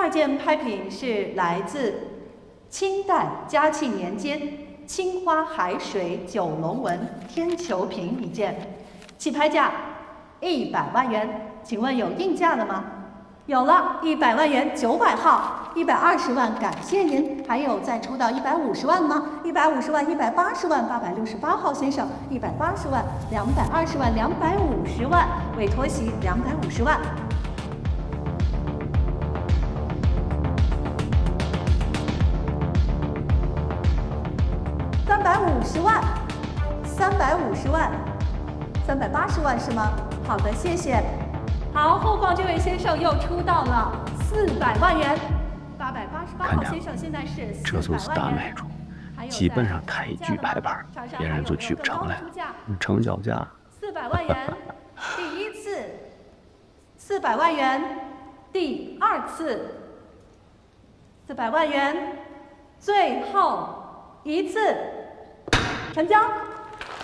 二件拍品是来自清代嘉庆年间青花海水九龙纹天球瓶一件，起拍价100万元，请问有应价的吗？有了，100万元900号，120万，感谢您。还有再出到150万吗？150万、180万，868号先生，180万、220万、250万，委托席250万。350万，350万，380万是吗？好的，谢谢。好，后方这位先生又出到了400万元，888号先生现在是400万元。这就是大买主，基本上开一句拍板，别人就举不成了。成交价400万元，第一次；400万元，第二次；400万元，最后一次。成交！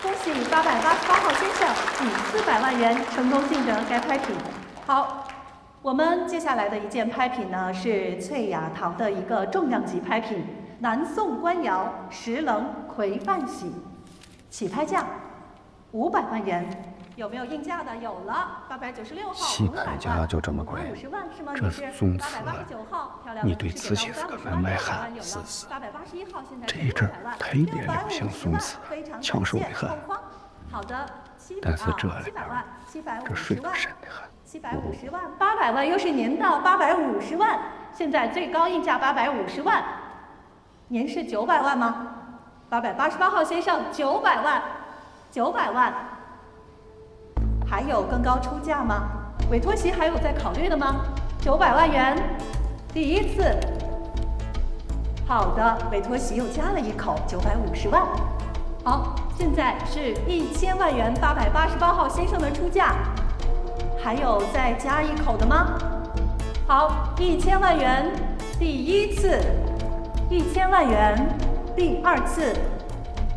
恭喜888号先生以400万元成功竞得该拍品。好，我们接下来的一件拍品呢是翠雅堂的一个重量级拍品——南宋官窑石棱魁半玺，起拍价500万元。有没有应价的？有了，896号。起拍价就这么贵？这是宗祠了。你对瓷器是个门外汉，是。这一阵特别流行宗祠，抢手的很。好的，但是这里边这水都深得很。750万，800万又是您的850万，现在最高应价850万，您是900万吗？888号先生900万，900万。还有更高出价吗？委托席还有在考虑的吗？900万元，第一次。好的，委托席又加了一口950万。好，现在是1000万元，888号先生的出价，还有再加一口的吗？好，1000万元，第一次；1000万元，第二次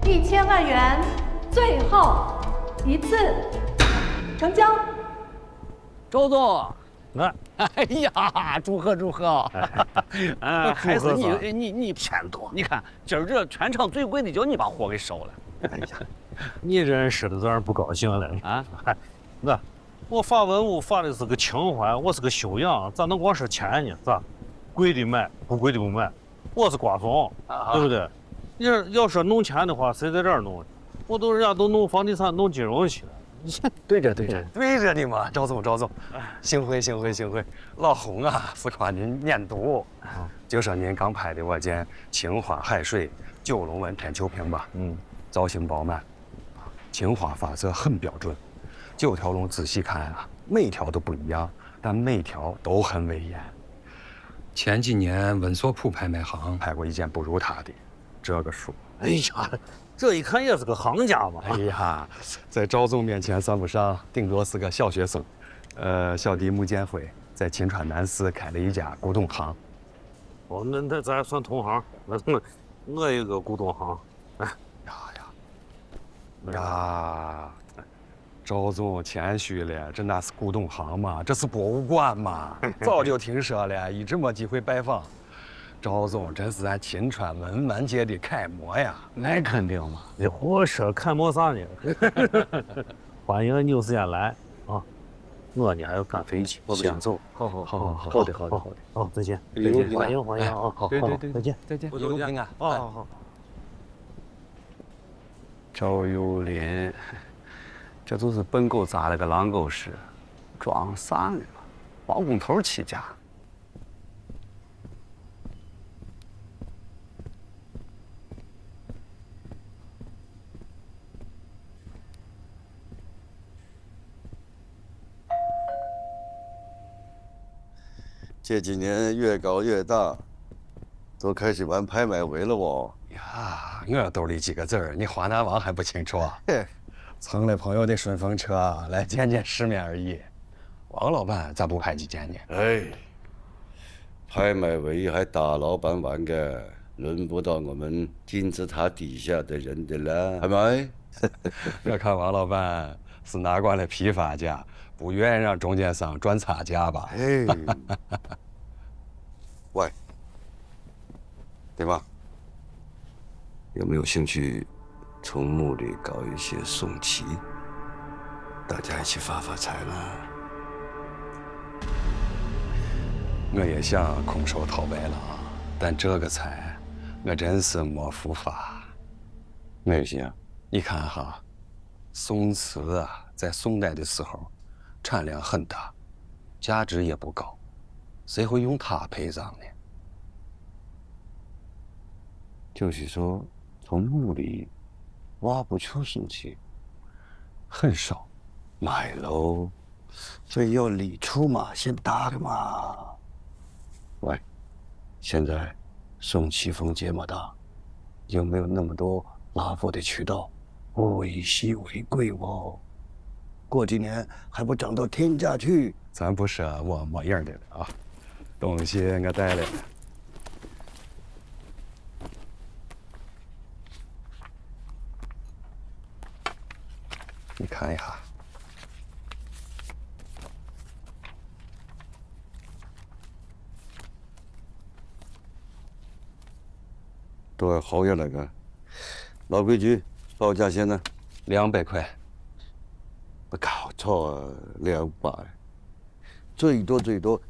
；1000万元，最后一次。成交。周总，哎呀，祝贺祝贺！还是你偏多。你看今儿这全场最贵的就你把货给收了。哎呀，你认识的让人不高兴了啊！那我发文物发的是个情怀，我是个修养，咋能光说钱呢？咋？贵的买，不贵的不买。我是瓜怂，对不对？要说弄钱的话，谁在这儿弄？我都人家都弄房地产、弄金融去了。对着你嘛，赵总，幸会，老洪啊，四川您念读，就说您刚拍的我件青花海水九龙纹天球瓶吧，造型饱满，青花发色很标准，9条龙仔细看啊，每条都不一样，但每条都很威严。前几年文索普拍卖行拍过一件不如他的，这个数。哎呀，这一看也是个行家嘛。哎呀，在赵总面前算不上，顶多是个小学生。小弟穆建辉在秦川南市开了一家古董行。哦，那咱算同行。我有个古董行。哎呀，赵总谦虚了，这哪是古董行嘛，这是博物馆嘛。早就听说了，一直没机会拜访。赵总真是咱秦川文玩界的楷模呀！那肯定嘛，你胡说楷模啥呢？欢迎你有时间来啊！我呢还要赶飞机，我不想走。好的，好，再见，欢迎啊！好，对，再见，一路平安。好。赵有林，这就是本狗扎了个狼狗屎，装啥呢？包工头起家。这几年越搞越大，都开始玩拍卖会了哦。呀，我兜里几个字儿，你华南王还不清楚啊？蹭了朋友的顺风车来见见世面而已。王老板咋不拍几件呢？哎，拍卖会还大老板玩个，轮不到我们金字塔底下的人的了，係咪？我看王老板是拿惯了批发价，不愿意让中间商赚差价吧？哎，喂，对吧？有没有兴趣从墓里搞一些送旗，大家一起发发财呢？我也想空手套白狼，但这个财，我真是没福发。没有戏啊！你看哈，宋瓷啊，在宋代的时候，产量很大，价值也不高，谁会用它陪葬呢？就是说，从墓里挖不出宋旗，很少。买喽，所以要礼出嘛，先打个嘛。喂，现在宋旗封这么大，有没有那么多拉货的渠道？物稀为贵哦，过几年还不涨到天价去？咱不说我没样的了啊，东西我带来了。你看一下，都要好些那个。老规矩，报价先呢200块。不搞错，200，最多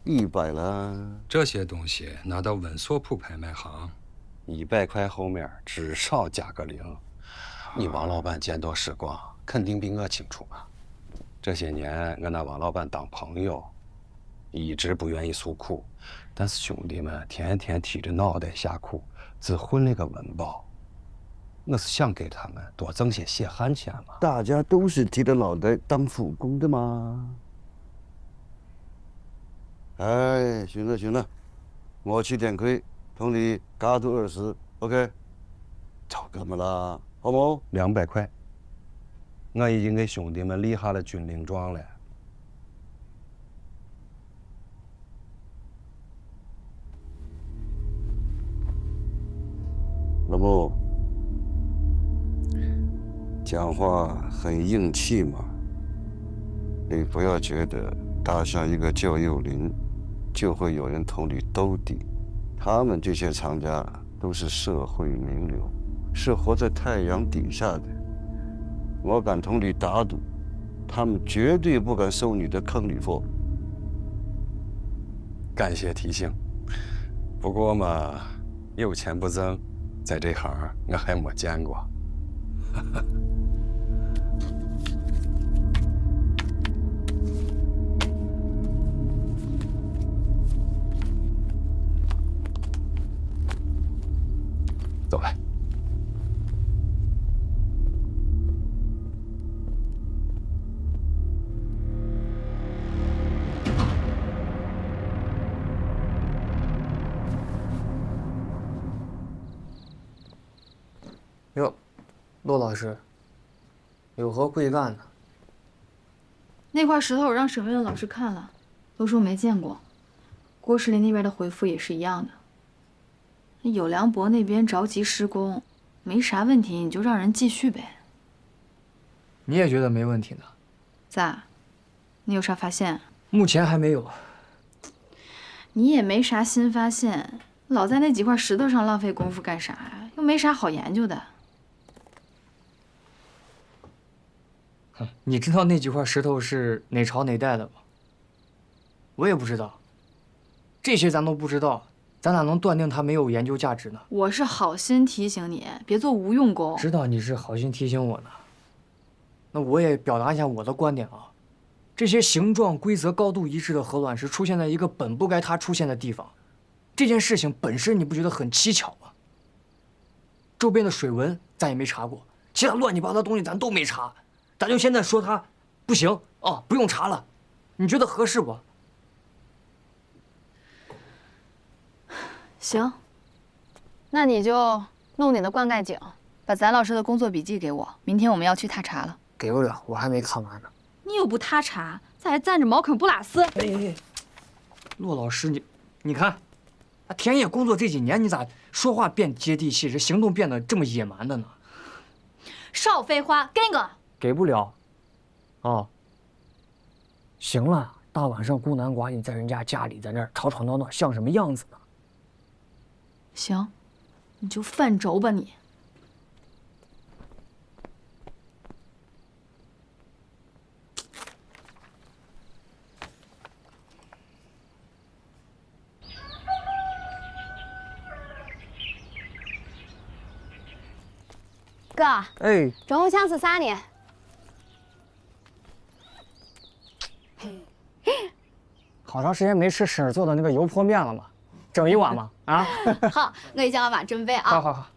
100啦。这些东西拿到文索铺拍卖行，100块后面至少加个0。你王老板见多识广，肯定比我清楚吧？这些年我拿王老板当朋友，一直不愿意诉苦，但是兄弟们天天提着脑袋下苦，只混了个温饱。我是想给他们多挣些血汗钱嘛。大家都是提着脑袋当苦工的嘛。哎，行了，我去点亏，同你加到20，OK？ 就这么啦，好不？200块，我已经给兄弟们立下了军令状了。老穆，讲话很硬气嘛，你不要觉得打下一个焦佑林，就会有人同你兜底。他们这些藏家都是社会名流，是活在太阳底下的。我敢同你打赌，他们绝对不敢收你的坑里货。感谢提醒。不过嘛，有钱不挣，在这行我还没见过。走来。哟，骆老师，有何贵干呢？那块石头我让省院的老师看了，都说没见过。郭士林那边的回复也是一样的。有良博那边着急施工，没啥问题，你就让人继续呗。你也觉得没问题呢？咋？你有啥发现？目前还没有。你也没啥新发现，老在那几块石头上浪费功夫干啥呀？又没啥好研究的。你知道那几块石头是哪朝哪代的吗？我也不知道。这些咱都不知道，咱哪能断定它没有研究价值呢？我是好心提醒你，别做无用功。知道你是好心提醒我呢，那我也表达一下我的观点啊。这些形状、规则高度一致的鹅卵石出现在一个本不该它出现的地方，这件事情本身你不觉得很蹊跷吗？周边的水文咱也没查过，其他乱七八糟的东西咱都没查，咱就现在说它不行哦，不用查了，你觉得合适不？行，那你就弄你的灌溉井，把咱老师的工作笔记给我，明天我们要去踏查了。给不了，我还没看完呢。你又不踏查，咋还站着茅坑不拉屎？哎，骆老师，你看，田野工作这几年，你咋说话变接地气，这行动变得这么野蛮的呢？少废话，给我。给不了。哦，行了，大晚上孤男寡女在人家家里，在那儿吵吵闹闹，像什么样子呢？行，你就犯轴吧你。哥，哎，中午想吃啥呢？好长时间没吃婶儿做的那个油泼面了嘛，整一碗嘛啊！好，我给小马准备啊。好。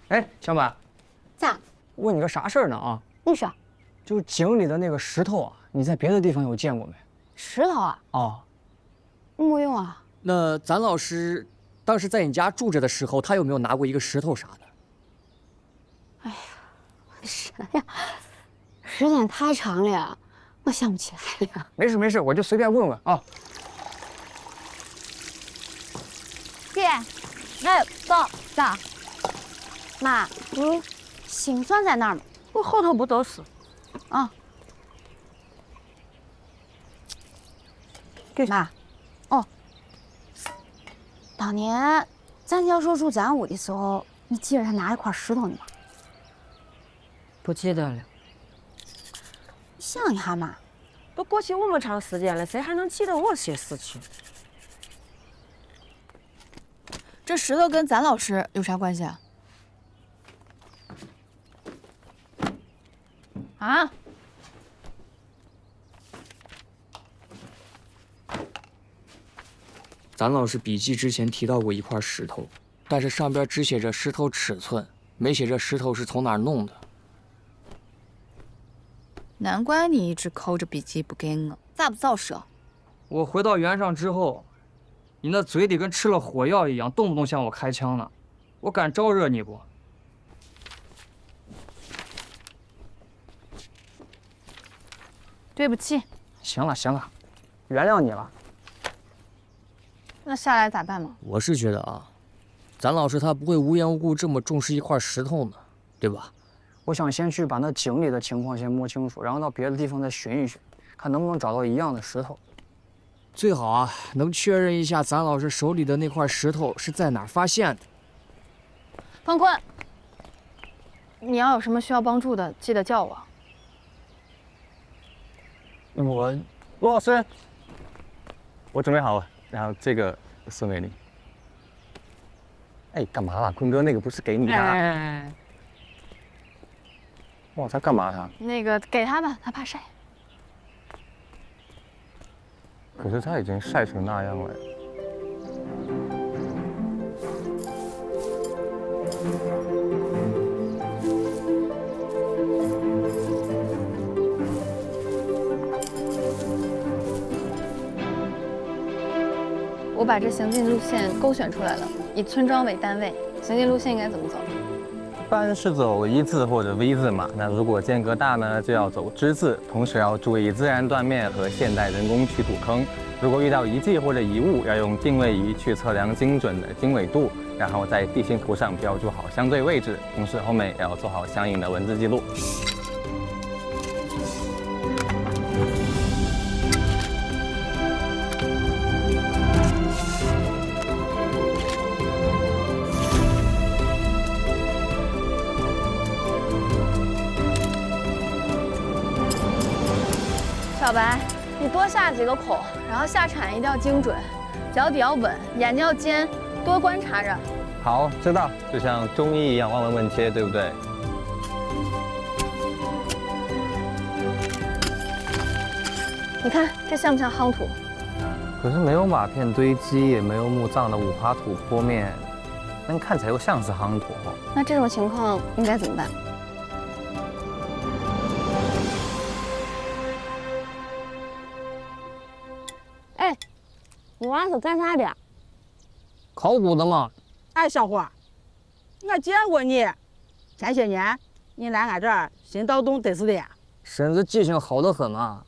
哎，小满，咋？问你个啥事儿呢啊？你说。就是井里的那个石头啊，你在别的地方有见过没？石头啊？哦，没有啊。那咱老师当时在你家住着的时候，他有没有拿过一个石头啥的？哎呀，啥呀？时间太长了，我想不起来了。没事，我就随便问问啊。姐，哎，走，咋？妈，心酸在哪儿嘛？我后头不都是？啊。妈，哦，当年咱教授住咱屋的时候，你记着他拿一块石头呢吗？不记得了。想一下嘛。都过去那么长时间了，谁还能记得我些事情？这石头跟咱老师有啥关系啊？啊？咱老师笔记之前提到过一块石头，但是上边只写着石头尺寸，没写着石头是从哪儿弄的。难怪你一直抠着笔记不给我，咋不早说？我回到原上之后，你那嘴里跟吃了火药一样，动不动向我开枪呢，我敢招惹你不？对不起。行了，原谅你了。那下来咋办嘛？我是觉得啊，咱老师他不会无缘无故这么重视一块石头呢，对吧？我想先去把那井里的情况先摸清楚，然后到别的地方再寻一寻，看能不能找到一样的石头。最好啊，能确认一下咱老师手里的那块石头是在哪儿发现的。方坤，你要有什么需要帮助的，记得叫我。罗老师，我准备好了，然后这个送给你。哎，干嘛啦？坤哥，那个不是给你的。哇，他干嘛他？那个给他吧，他怕晒。可是他已经晒成那样了。我把这行进路线勾选出来了，以村庄为单位，行进路线应该怎么走？一般是走一字或者 V 字嘛。那如果间隔大呢，就要走之字，同时要注意自然断面和现代人工取土坑。如果遇到遗迹或者遗物，要用定位仪去测量精准的经纬度，然后在地形图上标注好相对位置，同时后面也要做好相应的文字记录。小白，你多下几个孔，然后下铲一定要精准，脚底要稳，眼睛要尖，多观察着。好，知道，就像中医一样望闻问切，对不对？你看这像不像夯土？可是没有瓦片堆积，也没有墓葬的五花土坡面，但看起来又像是夯土。那这种情况应该怎么办？哎，你娃是干啥的？考古的嘛。哎，小伙，我见过你，前些年你来俺这儿新盗洞得是的呀。婶子记性好得很啊，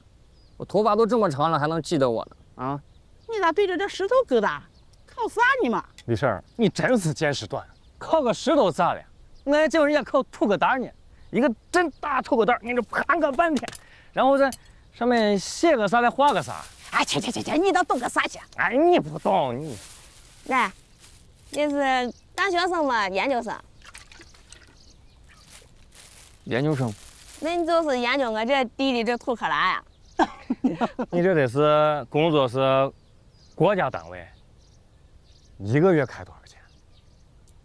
我头发都这么长了，还能记得我呢啊？你咋对着这石头疙瘩？靠啥你嘛？李婶儿，你真是见识短，靠个石头咋了？俺叫人家靠土疙瘩呢，一个真大土疙瘩，你这盘个半天，然后在上面写个啥再画个啥。哎，去，你倒懂个啥去？哎，你不懂你。来，你是大学生嘛，研究生。研究生？那你就是研究我这地里这土坷垃呀？你这得是工作是国家单位，一个月开多少钱？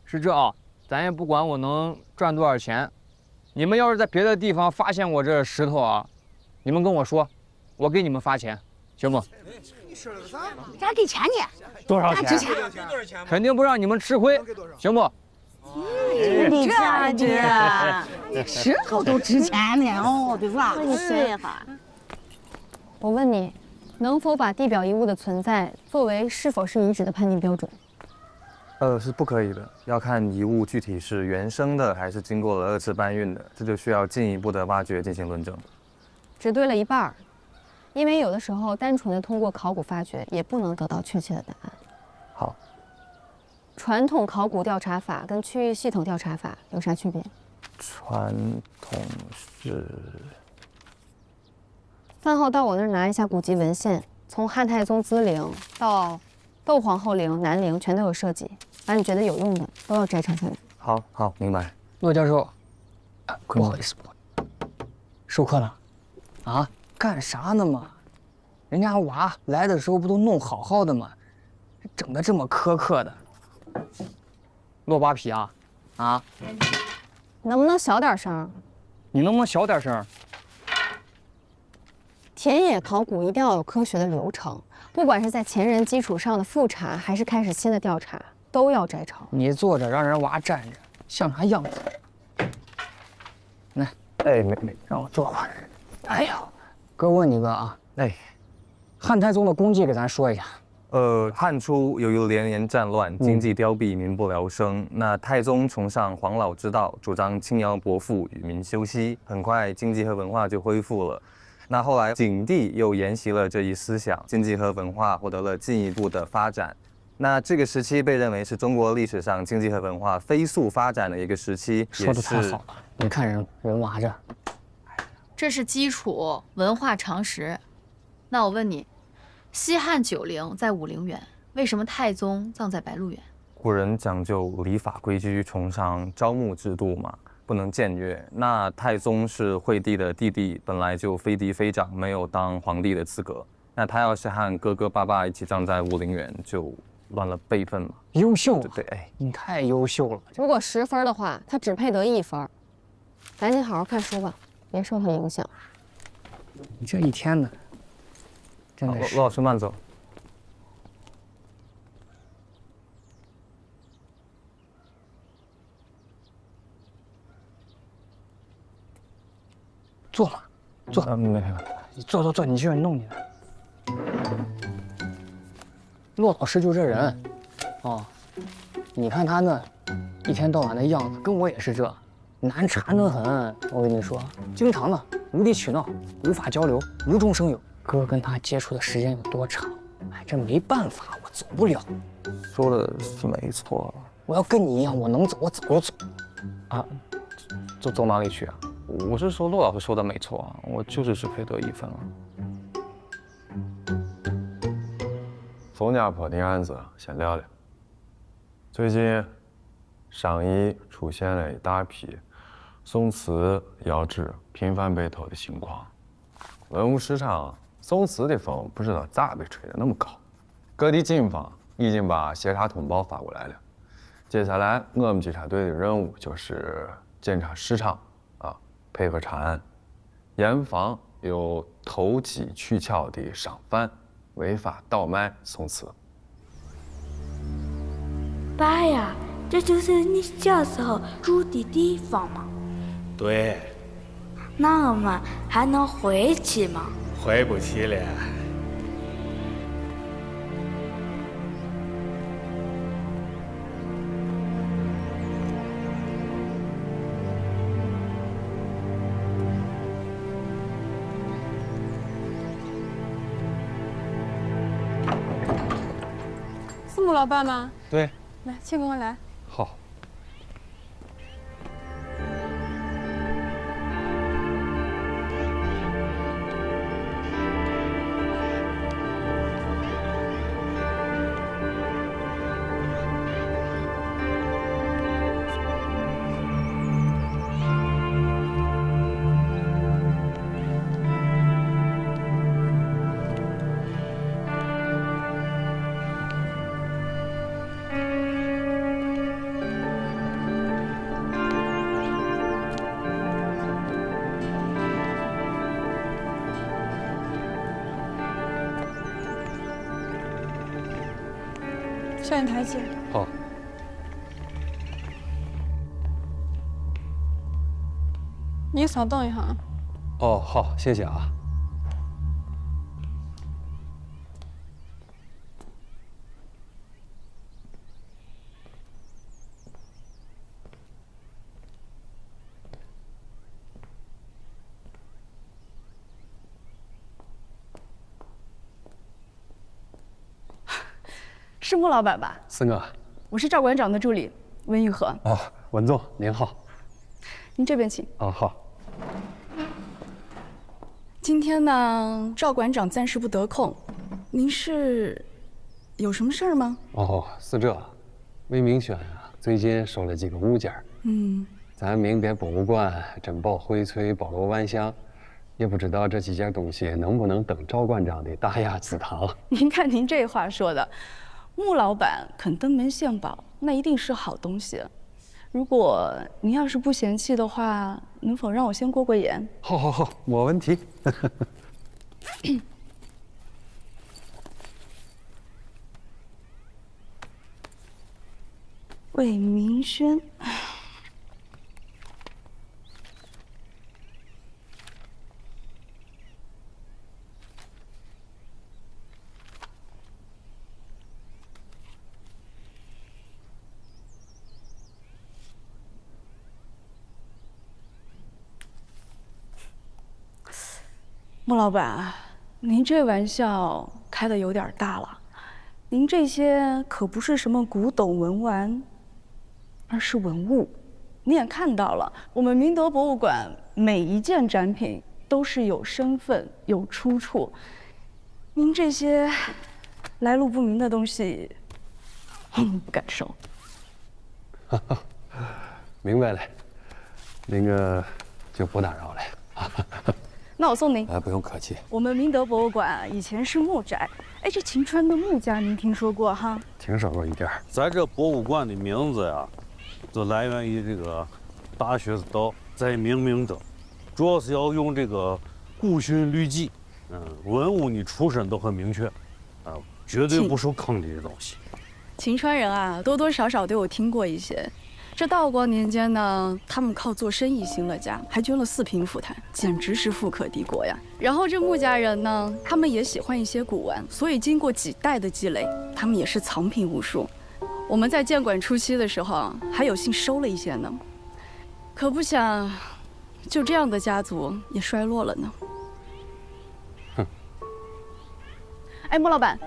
是这啊，咱也不管我能赚多少钱，你们要是在别的地方发现我这石头啊，你们跟我说，我给你们发钱，行不？咱给钱去。多少钱？值钱。肯定不让你们吃亏，行不？你这石头都值钱呢哦，对吧？你歇一会儿。我问你，能否把地表遗物的存在作为是否是遗址的判定标准？是不可以的，要看遗物具体是原生的还是经过了2次搬运的，这就需要进一步的挖掘进行论证。只对了一半儿，因为有的时候单纯的通过考古发掘也不能得到确切的答案。好。传统考古调查法跟区域系统调查法有啥区别？传统是饭后到我那儿拿一下古籍文献，从汉太宗资陵到窦皇后陵、南陵全都有涉及，把你觉得有用的都要摘抄下来。好，明白。骆教授，不好意思，授课了？啊？干啥呢嘛？人家娃来的时候不都弄好好的吗？整的这么苛刻的。骆八皮啊，啊！能不能小点声？你能不能小点声？田野考古一定要有科学的流程，不管是在前人基础上的复查，还是开始新的调查，都要摘抄。你坐着，让人娃站着，像啥样子？来，哎，没，让我坐会儿。哎呦，哥问你个啊，哎，汉太宗的功绩给咱说一下。汉初由于连年战乱，经济凋敝，民不聊生。那太宗崇尚黄老之道，主张轻徭薄赋，与民休息。很快，经济和文化就恢复了。那后来，景帝又沿袭了这一思想，经济和文化获得了进一步的发展。那这个时期被认为是中国历史上经济和文化飞速发展的一个时期。说的太好了，你看人娃这，这是基础文化常识。那我问你。西汉9陵在武陵源，为什么太宗葬在白鹿原？古人讲究礼法规矩，崇尚招募制度嘛，不能僭越。那太宗是惠帝的弟弟，本来就非嫡非长，没有当皇帝的资格。那他要是和哥哥爸爸一起葬在武陵源，就乱了辈分嘛。优秀，对，哎，你太优秀了。如果10分的话，他只配得1分。赶紧好好看书吧，别受他影响。你这一天呢？罗老师慢走。坐吧，坐。没。你坐，你去弄你的。骆老师就这人，哦，你看他那一天到晚的样子，跟我也是这，难缠得很。我跟你说，经常的无理取闹，无法交流，无中生有。哥跟他接触的时间有多长？哎，这没办法，我走不了。说的是没错，我要跟你一样，我能走，我走就走。啊，走哪里去啊？我是说骆老师说的没错啊，我就是只配得1分啊。冯家破定案子先聊聊。最近，上虞出现了一大批宋瓷窑址频繁被偷的情况。文物市场宋瓷的风不知道咋被吹得那么高。各地警方已经把协查通报发过来了。接下来我们稽查队的任务就是检查市场配合查案，严防有投机取巧的商贩违法倒卖宋瓷。爸呀，这就是你小时候住的地方吗？对。那我们还能回去吗？回不去了。是穆老板吗？对。来，请跟我来。好。向你台阶。好。你稍等一下啊。哦，好，谢谢啊。是穆老板吧？四哥，我是赵馆长的助理温玉和。哦，文总您好。您这边请。哦，好。今天呢，赵馆长暂时不得空，您是有什么事儿吗？哦，是这，魏明轩啊，最近收了几个物件。咱明边博物馆珍宝荟萃包罗万象，也不知道这几件东西能不能登赵馆长的大雅之堂。您看您这话说的，穆老板肯登门献宝，那一定是好东西。如果您要是不嫌弃的话，能否让我先过过眼？好，没问题。魏明轩。穆老板，您这玩笑开得有点大了。您这些可不是什么古董文玩，而是文物。你也看到了，我们明德博物馆每一件展品都是有身份、有出处。您这些来路不明的东西，不敢收。明白了，那个就不打扰了。那我送您。不用客气。我们明德博物馆以前是木宅，哎，这秦川的穆家您听说过哈？听说过一点。咱这博物馆的名字呀，就来源于这个大学之道，在明德，主要是要用这个古训律己，文物你出身都很明确，绝对不受坑的东西。秦川人啊，多多少少都有听过一些。这道光年间呢，他们靠做生意兴了家，还捐了4平府坛，简直是富可敌国呀。然后这穆家人呢，他们也喜欢一些古玩，所以经过几代的积累，他们也是藏品无数。我们在建馆初期的时候，还有幸收了一些呢。可不想，就这样的家族也衰落了呢。哼。哎，穆老板，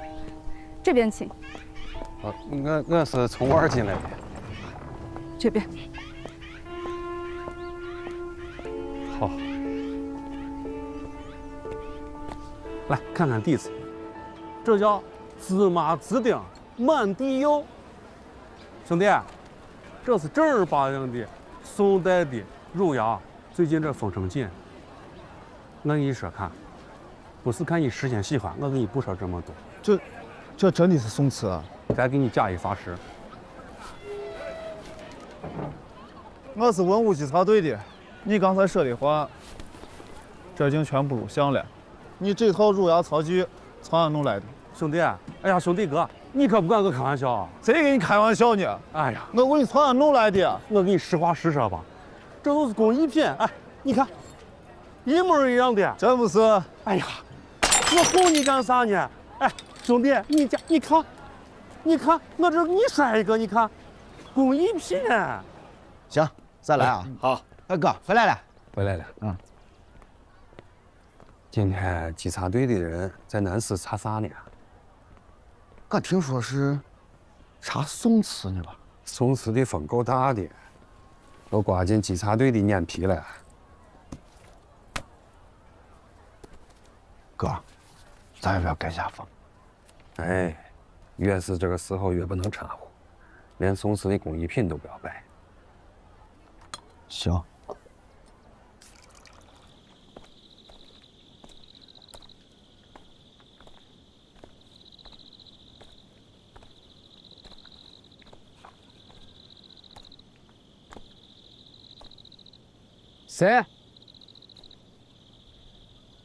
这边请。我是从外进来的。这边。好，来看看地址，这叫芝麻指定满地有。兄弟，这是正儿八经的宋代的汝窑。最近这风声紧，我跟你说看，不是看你事先喜欢，我给你不说这么多。这真的是宋瓷啊！再给你假一发誓。我是文物稽查队的，你刚才说的话，这已经全部录像了。你这套汝窑曹具从哪弄来的？兄弟，哎呀，兄弟哥，你可不敢跟我开玩笑啊！谁跟你开玩笑呢？哎呀，我问你从哪弄来的？我给你实话实说吧，这都是工艺品。哎，你看，一模一样的。真不是？哎呀，我哄你干啥呢？哎，兄弟，你看，我这你摔一个，你看，工艺品。行，再来啊！好，大哥回来了。回来了。今天稽查队的人在南市查啥呢？我听说是查宋瓷呢吧？宋瓷的风够大的，都刮进稽查队的眼皮了。哥，咱要不要改下风？哎，越是这个时候越不能掺和，连宋瓷的工艺品都不要摆。行。谁？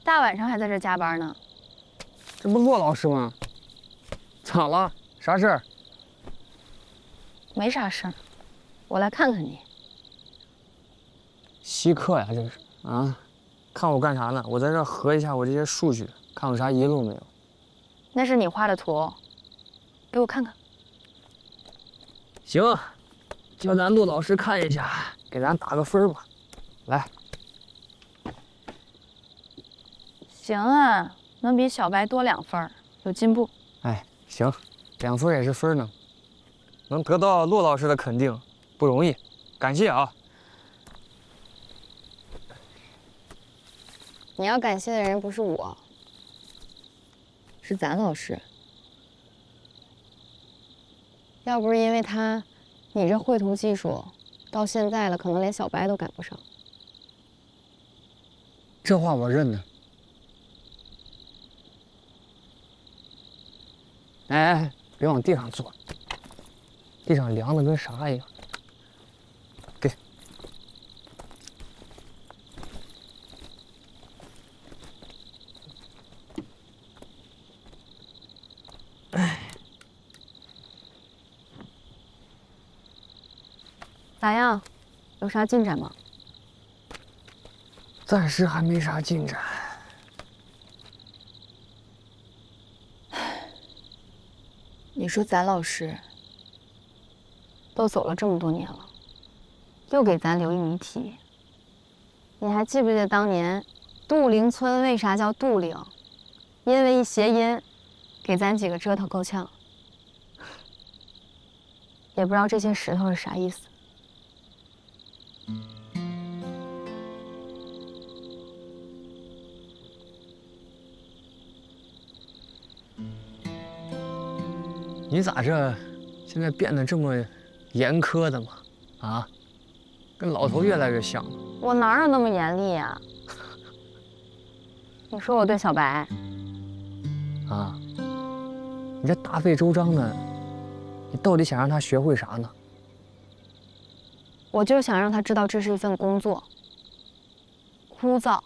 大晚上还在这加班呢？这不骆老师吗？咋了？啥事儿？没啥事儿，我来看看你。稀客呀，这是啊！看我干啥呢？我在这核一下我这些数据，看有啥遗漏没有。那是你画的图，给我看看。行，叫咱陆老师看一下，给咱打个分吧。来，行啊，能比小白多2分，有进步。哎，行，2分也是分呢。能得到陆老师的肯定不容易，感谢啊。你要感谢的人不是我，是咱老师。要不是因为他，你这绘图技术到现在了，可能连小白都赶不上。这话我认呢。哎，别往地上坐，地上凉的跟啥一样。给。哎，咋样？有啥进展吗？暂时还没啥进展。你说咱老师都走了这么多年了，又给咱留一谜题。你还记不记得当年杜陵村为啥叫杜陵？因为一谐音，给咱几个折腾够呛。也不知道这些石头是啥意思。你咋这现在变得这么严苛的嘛？啊，跟老头越来越像了。我哪有那么严厉呀？你说我对小白啊，你这大费周章的，你到底想让他学会啥呢？我就想让他知道这是一份工作，枯燥、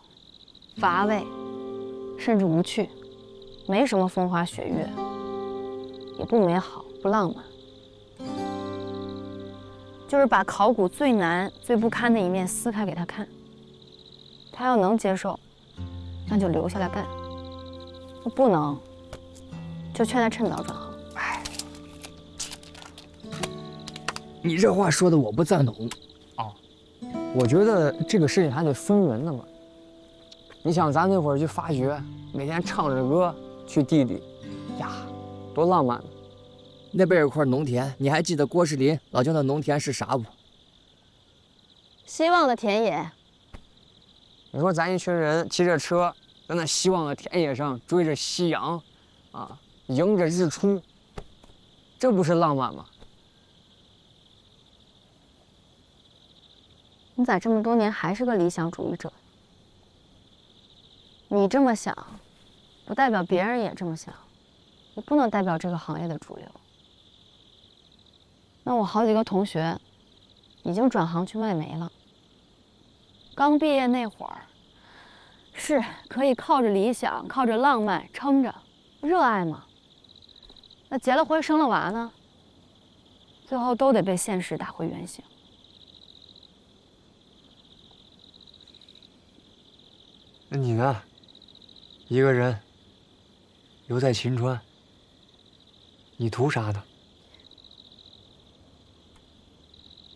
乏味，甚至无趣，没什么风花雪月。也不美好，不浪漫，就是把考古最难、最不堪的一面撕开给他看。他要能接受，那就留下来干；不能，就劝他趁早转行。哎，你这话说的我不赞同啊！我觉得这个事情还得分人呢嘛。你想，咱那会儿去发掘，每天唱着歌去地里，呀，多浪漫！那边有块农田，你还记得郭士林老叫那农田是啥不？希望的田野。你说咱一群人骑着车，在那希望的田野上追着夕阳，啊，迎着日出，这不是浪漫吗？你咋这么多年还是个理想主义者？你这么想，不代表别人也这么想，你不能代表这个行业的主流。那我好几个同学已经转行去卖煤了。刚毕业那会儿，是可以靠着理想、靠着浪漫撑着，热爱嘛。那结了婚、生了娃呢，最后都得被现实打回原形。那你呢？一个人留在秦川，你图啥呢？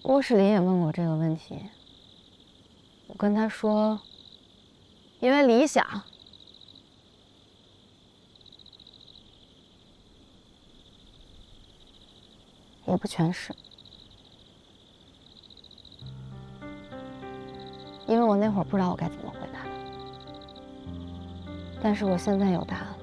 郭士林也问过这个问题，我跟他说，因为理想。也不全是，因为我那会儿不知道我该怎么回答他，但是我现在有答案。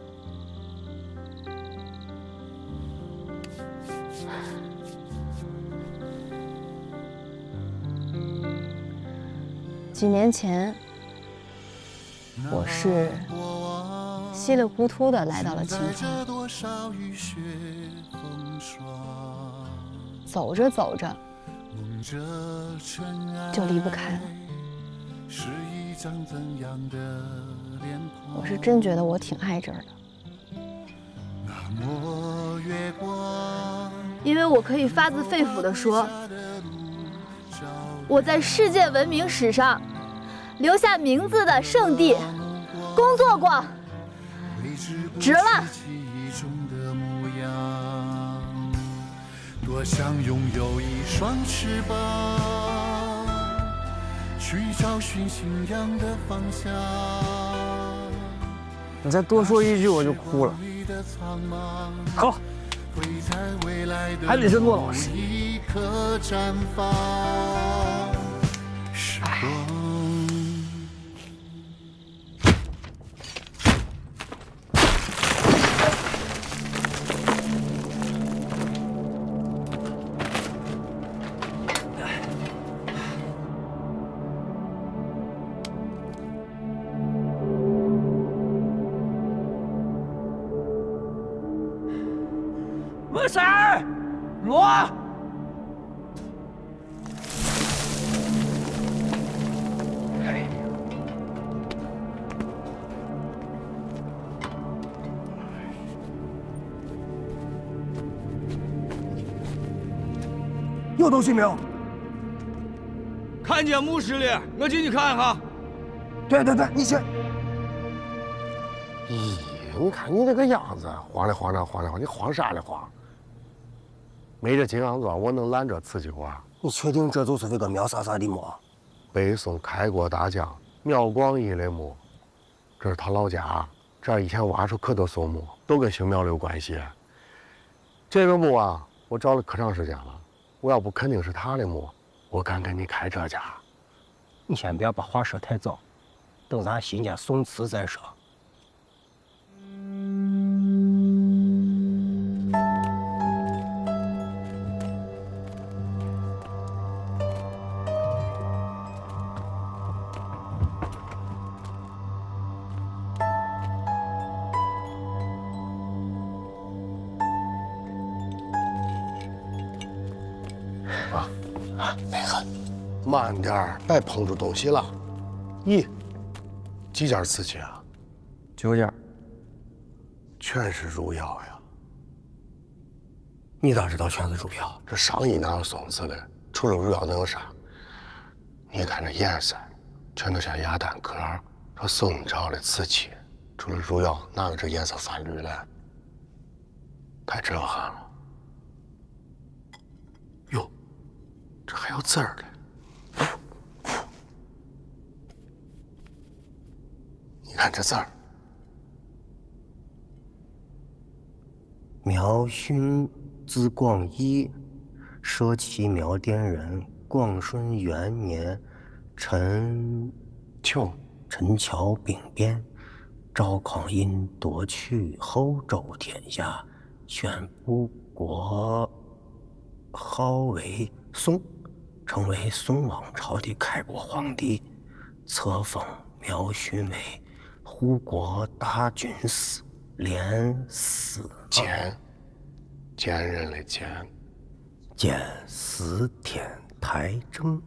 几年前，我是稀里糊涂的来到了秦川，走着走着就离不开了。我是真觉得我挺爱这儿的。因为我可以发自肺腑地说，我在世界文明史上留下名字的圣地工作过，值了。多想拥有一双翅膀，去找寻信仰的方向。你再多说一句我就哭了。好，还得是骆老师。没事儿，罗。有东西没有？看见墓室了，我进去看看。对，你去。咦，你看你这个样子，慌里慌张，你慌啥了慌？没这金刚钻，我能拦这瓷器活？你确定这就是那个苗莎莎的墓？北宋开国大将苗广义的墓，这是他老家。这以前挖出可多宋墓，都跟姓苗有关系。这个墓啊，我找了可长时间了。我要不肯定是他的墓，我敢给你开这价。你先不要把话说太早，等咱新家宋祠再说。没恨，慢点儿，别碰住东西了。咦，几件瓷器啊？9件，全是汝窑呀。你咋知道全是汝窑？这上衣哪有宋瓷的？除了汝窑能有啥？你看这颜色，全都像鸭蛋壳。这宋朝的瓷器，除了汝窑，哪有这颜色泛绿的？太震撼了。哟，这还有字儿的。你看这字儿。苗勋，字广义，社旗苗店人，广顺元年，陈桥兵变，赵匡胤夺取后周天下，宣布国号为宋，成为宋王朝的开国皇帝，册封苗勋为护国大军司，连司奸人的奸，兼司天台正，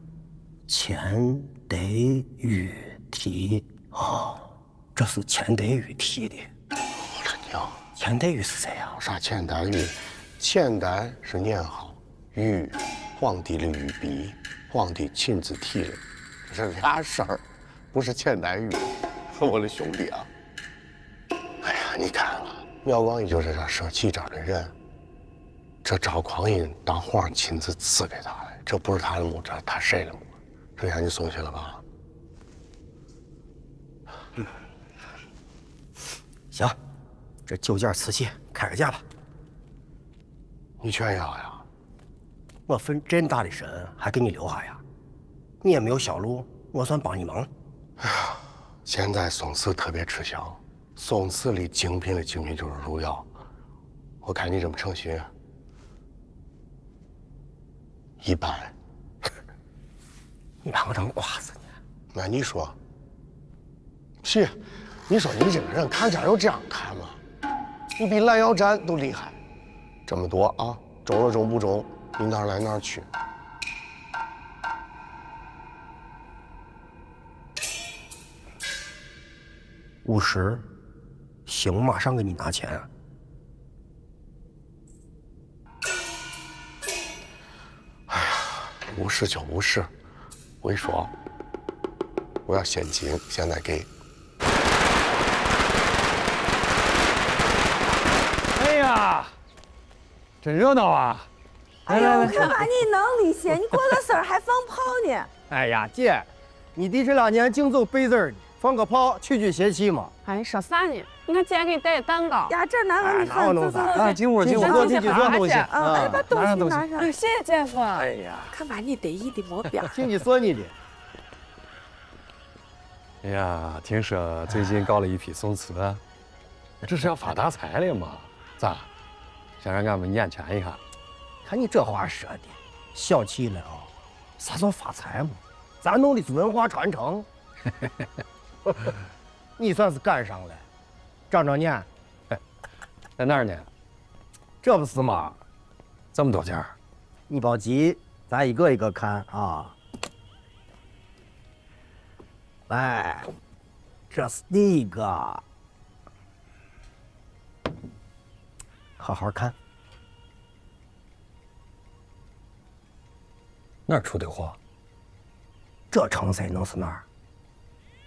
钱德禹提。哦，这是钱德禹提的。我的娘！钱德禹是谁呀？啥钱德禹？钱德是年号，禹，皇帝的御笔，皇帝亲自提的，这是俩事儿，不是钱德禹，我的兄弟啊！哎呀，你看啊，苗广义就是这社稷这儿的人。这赵匡胤当皇亲自赐给他的，这不是他的墓，这是他谁的墓？这下你松懈了吧？行，这9件瓷器开个价吧。你全要呀？我份这大的身还给你留下呀？你也没有销路，我算帮你忙。哎呀，现在宋瓷特别吃香，宋瓷里精品的精品就是汝窑。我看你这么诚心。100，你把我当瓜子呢？那你说，是，你说你这个人看家有这样看吗？你比拦腰斩都厉害，这么多啊，中了中不中，你哪儿来哪儿去。50，行，马上给你拿钱。无事就无事，我一说，我要现金，现在给。哎呀，真热闹啊！哎呦，我看把你能力些，你过个生日还放炮呢。哎呀，姐，你弟这2年净走背字呢，放个炮驱驱邪气嘛。哎，说啥呢？你看姐给你带蛋糕。呀，这哪个你看，弄啥？啊，进屋，进屋，进去装东西。哎，把东西拿上。谢谢姐夫。哎呀，看把你得意的没边。听你说你的。哎呀，听说最近搞了一批宋词，这是要发大财了嘛？咋？想让俺们眼前一下？看你这话说的，小气了啊！啥叫发财嘛？咱弄的是文化传承。你算是赶上了，长长眼。在哪儿呢？这不是嘛？这么多件，你别急，咱一个一个看啊。来，这是第一个，好好看。哪儿出的货？这成色能是哪儿？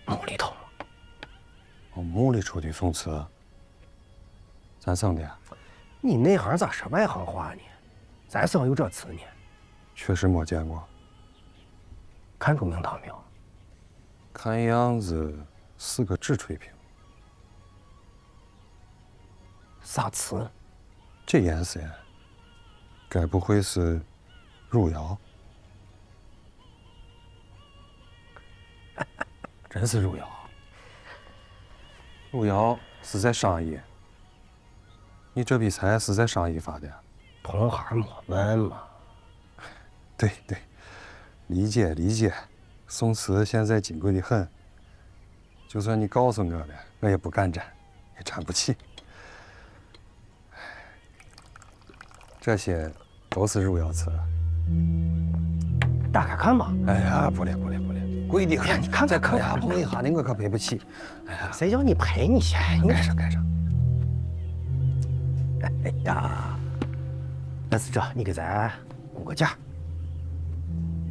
墓里头。哦，墓里出的宋词，咱省的。你内行咋说外行话呢？咱省有这词呢。确实没见过。看出名堂没有？看样子是个纸吹瓶。啥词？这颜色，该不会是汝窑？真是汝窑。汝窑是在商议。你这笔财是在商议发的？同行莫问嘛。对对，理解理解。宋词现在金贵的很，就算你告诉我了，我也不敢沾，也沾不起。这些都是汝窑瓷。打开看吧。哎呀，不了不了不了，贵的很。你看再磕牙碰一下，那我可赔不起。哎呀，谁叫你赔你先？该上该上。哎呀，那是这，你给咱估个价。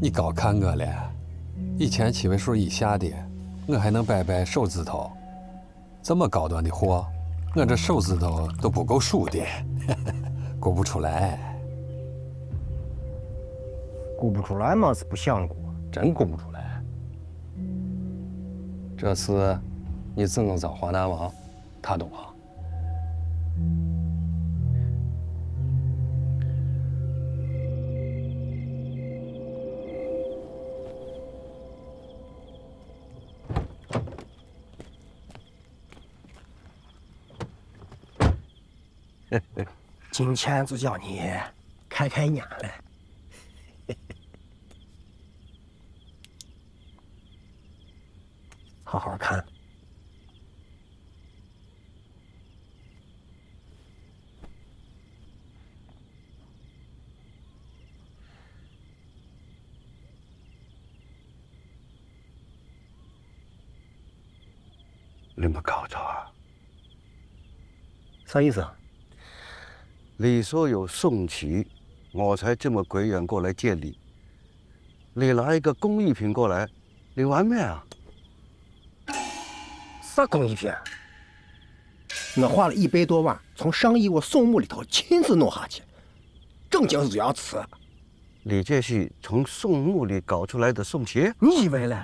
你高看我了，以前7位数以下的，我还能摆摆手指头。这么高端的货，我这手指头都不够数的，估不出来。估不出来嘛是不想估，真估不出来。这次你只能找华南王，他懂行。今天就叫你开开眼了。好好看。你没搞错啊？啥意思？你说有宋旗，我才这么鬼远过来见你。你拿一个工艺品过来，你玩命啊？啥工艺品？我花了100多万，从上亿我宋墓里头亲自弄下去，正经汝窑瓷。你这是从宋墓里搞出来的宋旗？你以为嘞？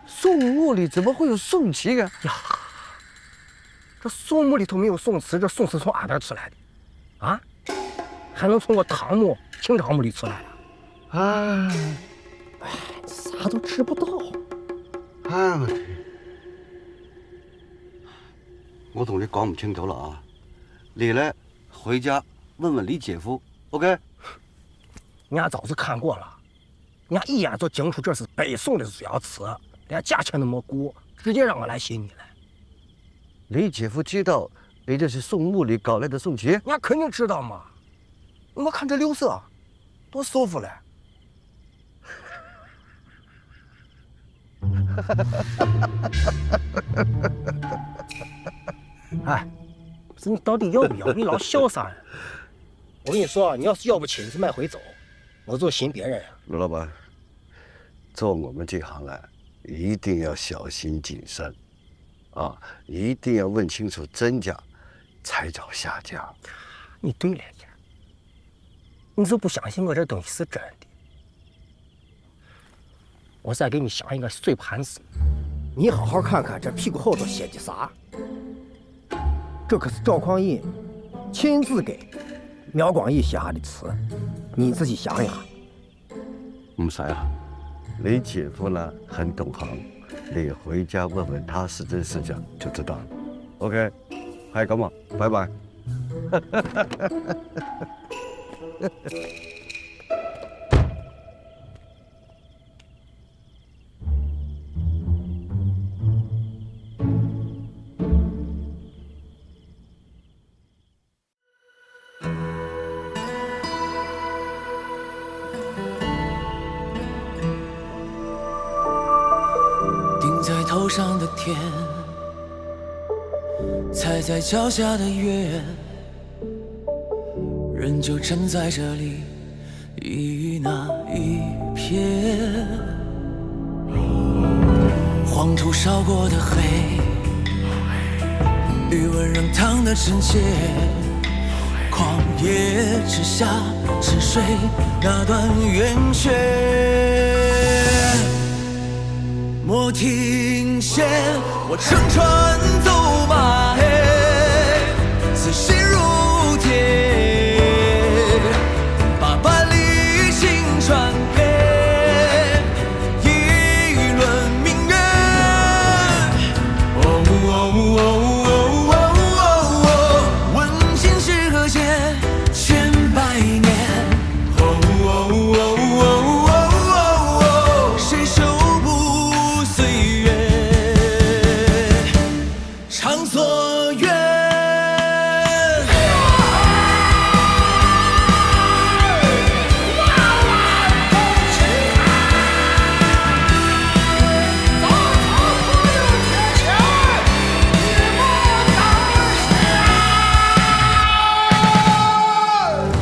宋墓里怎么会有宋旗啊？呀，这宋墓里头没有宋瓷，这宋瓷从哪点出来的？啊？还能从我唐墓、清朝墓里出来的？哎，啥都知不到。哎，我同你講唔清楚了啊！你呢，回家問問你姐夫 ，OK？ 人家早就看過了，人家一眼就惊出這是北宋的汝窑瓷，連價錢都沒估，直接讓我來信你了。你姐夫知道你這是宋墓里搞來的宋旗？人家肯定知道嘛！你看這釉色，多舒服嘞！哎，不是你到底要不要？你老笑啥呀？我跟你说，你要是要不起，你就慢回走。我做新别人呀。陆老板，做我们这行啊，一定要小心谨慎，啊，一定要问清楚真假，才找下家。你对了呀，你就不相信我这东西是真的？我再给你想一个碎盘子，你好好看看这屁股后头写的啥？这可是赵匡胤亲自给苗广义写下的词，你自己想一下。唔使啦，你姐夫呢很懂行，你回家问问他是真是假就知道了。OK， 係咁啊，拜拜。顶在头上的天，踩在脚下的月，人就站在这里，一那一瞥。黄土烧过的黑，余温仍烫得真切。旷野之下，沉睡那段圆缺。莫停歇，我乘船走马，此心如铁，把万里星传给一轮明月。问今是何节，千百年。谁守不岁月？长所愿。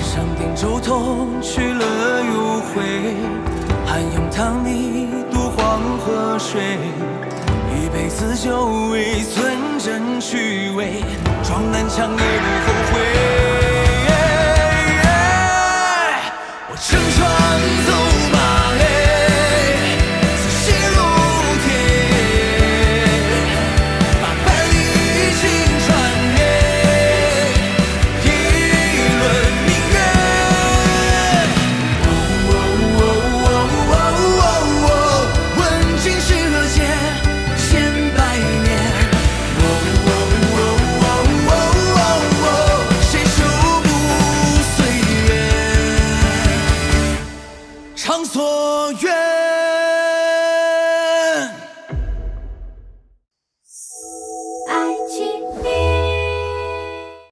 上顶舟头去了又回，汉阳汤泥渡黄河水。一辈子就为存真趣味，撞南墙也不后悔。我乘船走马，此心如铁，把万里星传给一轮明月。问今是何节，千百年。谁守不岁月？长所愿。